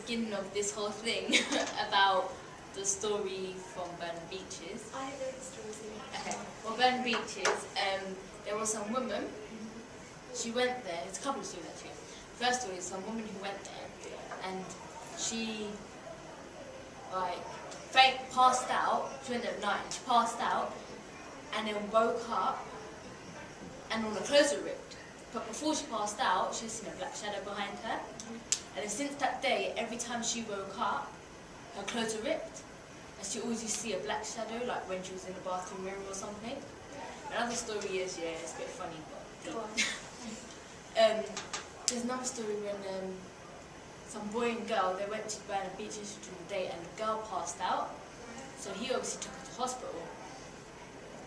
beginning of this whole thing about the story from Burn Beaches. I know the story. Okay. Well, Burn Beaches, there was some woman. She went there. It's a couple of stories actually. First story is some woman who went there, and she passed out. She went there at night. She passed out, and then woke up, and all her clothes were ripped. But before she passed out, she had seen a black shadow behind her. And then since that day, every time she woke up, her clothes were ripped. And she always used to see a black shadow, like when she was in the bathroom mirror or something. Another story is, it's a bit funny, but... Go on. There's another story when some boy and girl, they went to Burn Beaches during the day, and the girl passed out. So he obviously took her to hospital.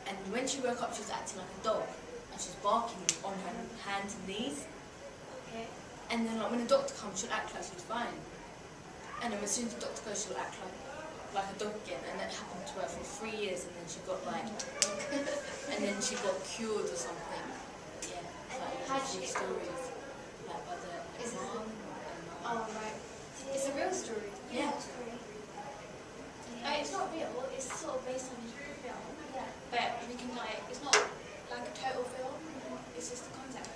And when she woke up, she was acting like a dog. And she was barking on her hands and knees. Okay. And then when the doctor comes, she'll act like she's fine. And then as soon as the doctor goes, she'll act like a dog again. And that happened to her for 3 years, and then she got and then she got cured or something. Yeah. How did she get stories? Like by the Is it- imam. Oh, right. It's a real story. Yeah. It's not real, it's sort of based on a true film. Yeah. But we can it's not like a total film, it's just a concept.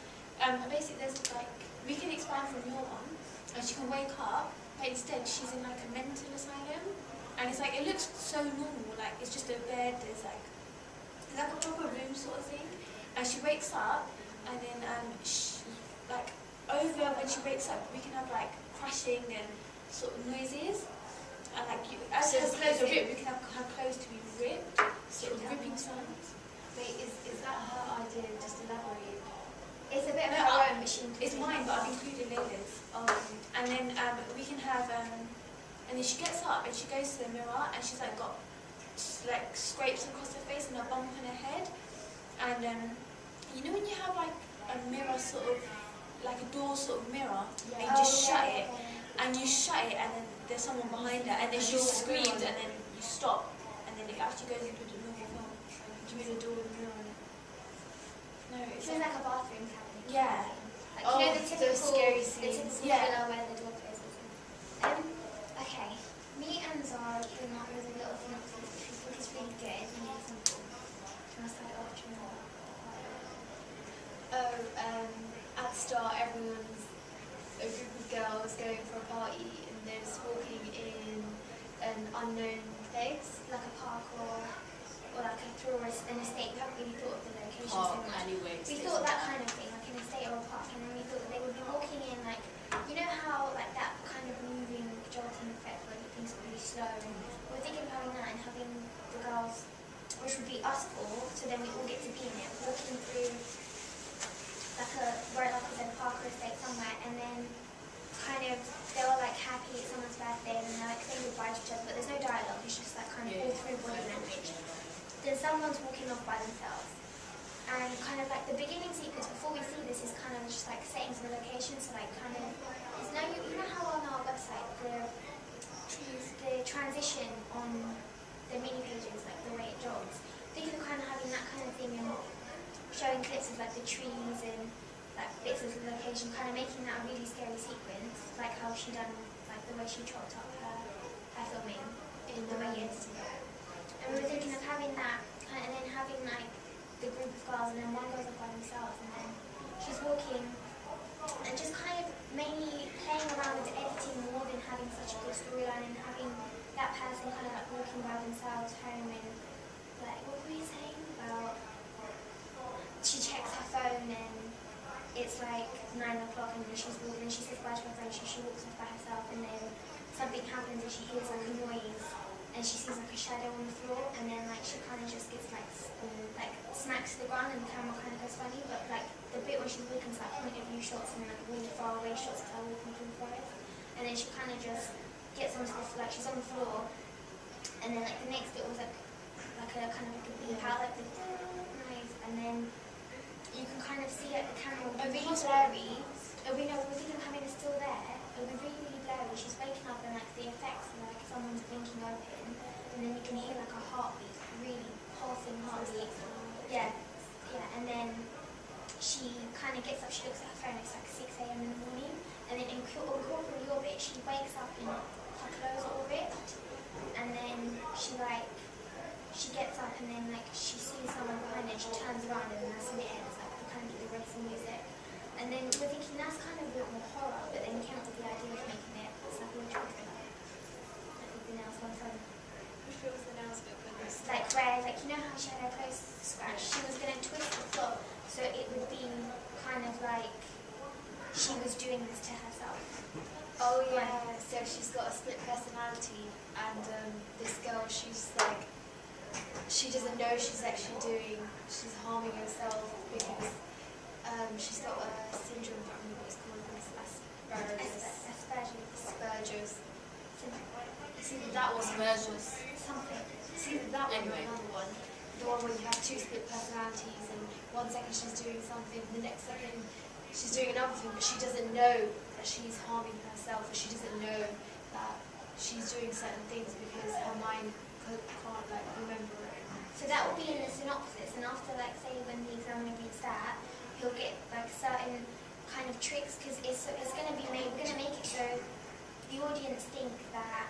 Basically there's we can expand from your one, and she can wake up, but instead she's in like a mental asylum. And it's it looks so normal, it's just a bed, there's like a proper room sort of thing. And she wakes up, and then over when she wakes up, we can have crashing and sort of noises. And as her clothes are ripped, we can have her clothes to be ripped, sort of ripping sounds. Wait, is that her idea? Just elaborate. It's a bit of No, her own, but she It's mine, but I've included Layla's. Oh, And then we can have, and then she gets up and she goes to the mirror, and she's got scrapes across her face and a bump on her head. And you know when you have a mirror sort of, like a door sort of mirror, and you just shut it, and you shut it, and then there's someone behind her, and then she screams, and then you stop, and then it actually goes into the normal film. Do you mean the door with the mirror on it? No, it's It's like a bathroom cabinet. Yeah. Like, you know the typical scary the scenes. typical Yeah. villa where the door closes. Okay. Me and Zara came up with a little thing which we think is really good and really simple. Do you want to start it off? Do you know At the start, everyone's a group of girls going for a party, and they're just walking in an unknown place. like a park or like a tourist an estate? We haven't really thought of the location so Park, much. alleyways. We thought that kind of thing, like an estate or a park, and then we thought that they would be walking in you know how that kind of moving, jolting effect where things are really slow. And we're thinking of having that and having the girls, which would be us all, so then we all get to be in it, walking through like I said, park or estate somewhere, and then kind of they were happy it's someone's birthday, and then they're saying goodbye to each other, but there's no dialogue, it's just kind of all through body language. Then someone's walking off by themselves. And kind of the beginning sequence before we see this is kind of just setting to the location, so kind of, it's you know how on our website the transition on the mini pages, the way it jogs, thinking of kind of having that kind of thing and showing clips of the trees and bits of the location, kind of making that a really scary sequence, like how she done, the way she chopped up her filming in the way you edited it. And we were thinking of having that, and then having the group of girls, and then one goes off by themselves, and then she's walking, and just kind of mainly playing around with the editing more than having such a good storyline, and having that person kind of walking by themselves home, and what were you saying about? She checks her phone, and it's 9 o'clock, and then she's walking, and she says bye to her friend, she walks off by herself, and then something happens, and she hears a noise, and she sees a shadow on the floor, and then she kind of just gets smacks to the ground, and the camera kind of goes funny, but the bit when she's walking is point of view shots and really far away shots of her walking through the forest, and then she kind of just gets onto the floor, she's on the floor, and then the next bit was a kind of a beep out, the noise, and then you can kind of see the camera will be really blurry. We know we're thinking of having it still there. It'll be really, really blurry. She's waking up and the effects are someone's blinking open, and then you can hear a heartbeat, really pulsing heartbeat. Yeah, and then she kind of gets up. She looks at her phone. It's 6 a.m. in the morning, and then incorporate your bit, she wakes up in her clothes are all ripped, and then she gets up and then like she sees someone behind her, she turns around and then that's when it ends, like the kind of the racing music. And then we're thinking that's kind of a bit more horror, but then we came up with the idea of making it psychological thriller. Like with the nails on film. Which bit was the nails bit with this? Like where, like you know how she had her clothes scratched? She was going to twist the plot so it would be kind of like she was doing this to herself. Oh yeah, so she's got a split personality, and this girl, she's like, she doesn't know she's harming herself because she's got a syndrome, I don't remember what it's called, Asperger's. It's either that one or Asperger's. Something. it's either that one Anyway. or another one. The one where you have two split personalities, and 1 second she's doing something, the next second she's doing another thing, but she doesn't know that she's harming herself, or she doesn't know that she's doing certain things because her mind can't like remember it. So that will be in the synopsis, and after, like, say when the examiner reads that, he'll get like certain kind of tricks because it's going to be made. We're going to make it so the audience think that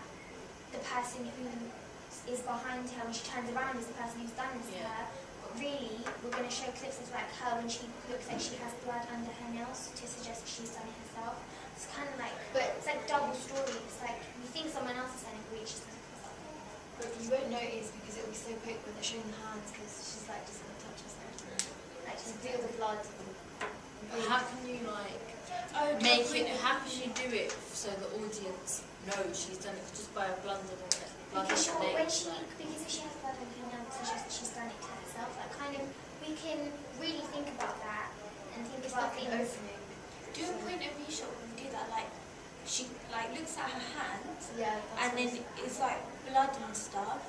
the person who is behind her when she turns around is the person who's done this to Yeah. her. But really, we're going to show clips of like her when she looks like she has blood under her nails to suggest that she's done it herself. It's kind of like, But- it's like double story. It's like you think someone else has done it, but really she's done it herself. But you won't notice because it'll be so quick when they're showing the hands, because she's like just gonna touch herself. Like just feel the blood. But how can you like make it? How can you do it so the audience knows she's done it just by a blunder? Because if she has blood on her nails, it suggests that she's done it to herself. Like kind of, we can really think about that and think It's about like an things. opening. Do a point of view shot when we do that, like she like looks at her hand Yeah. and then it's like blood and stuff,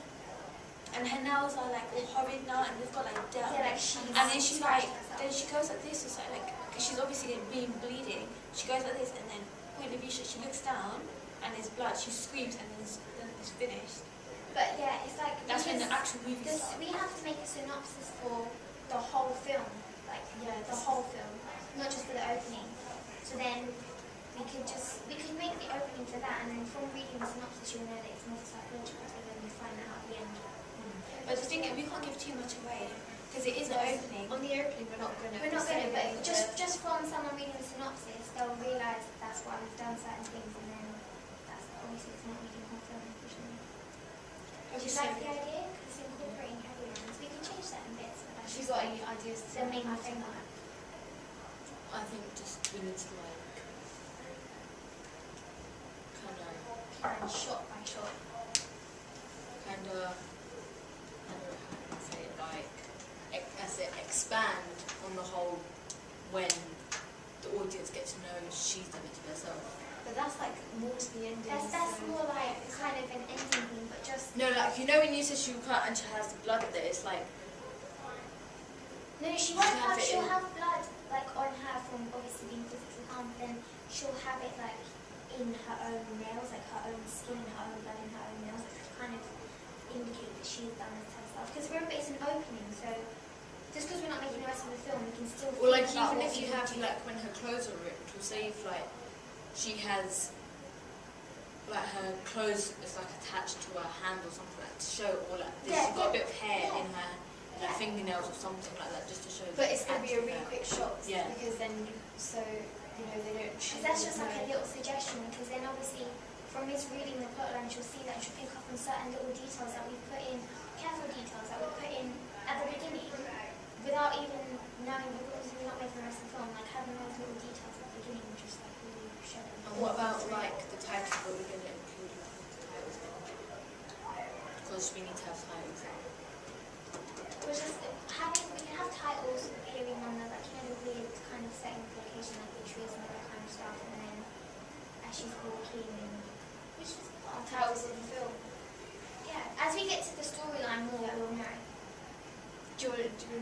and her nails are like all horrid now and they've got like dirt. Yeah, like she's And then she like, scratched herself. then she goes like this, or something, like, because she's obviously been bleeding. She goes like this, and then point of view shot, she looks down, and there's blood. She screams, and then it's finished. But yeah, it's like That's when the because actual movie this, starts. we have to make a synopsis for the whole film, like the whole film, not just for the opening. So then we could make the opening for that, and then from reading the synopsis, you'll know that it's more psychological. So then we find that out at the end. But the thing is, we can't give too much away because it is the opening. On the opening, we're not gonna. We're not say going to, but anything. just from someone reading the synopsis, they'll realise that that's why we've done certain things, and then that's obviously it's not making the whole film. Unfortunately. Do you like the idea? Because it's incorporating everyone. So we can change certain bits. But that's She's got any ideas to the main thing. I think just we need to like kind of Shot by shot. I don't know how to say it, like expand on the whole when the audience gets to know she's done it to herself. But that's like more to the ending. That's so- more like kind of an ending thing, but just No, like you know when you said she will cut and she has the blood there, it's like no. She You won't have have. it She'll in- have blood like on her from obviously being physically harmed. Then she'll have it like in her own nails, like her own skin and her own blood in her own nails, like, to kind of indicate that she's done this herself. Because remember, it's an opening, so just because we're not making the rest of the film, we can still. or like think about even what if you we have do. like when her clothes are ripped, or say if like she has like her clothes is like attached to her hand or something like to show, or like this, Yeah, she's got a yeah, bit of hair yeah. in her fingernails or something like that, just to show. But that it's going to be a actually really her. quick shot. Yeah. Because then, they don't. Because that's just like a little suggestion, because then obviously from Miss reading the plotline she'll see that and she'll pick up on certain little details that we put in, careful details that we put in at the beginning without even knowing, because we're not making the rest of the film, like having those little details at the beginning will just like really show them. And what about like the titles that we're going to include like, the titles? Because we need to have titles. We're just we can have titles appearing on the, like, you know, the weird kind of setting of location, like the trees and all that kind of stuff, and then as she's walking and which is Our titles of the film. yeah. As we get to the storyline more, we'll know. Do you want to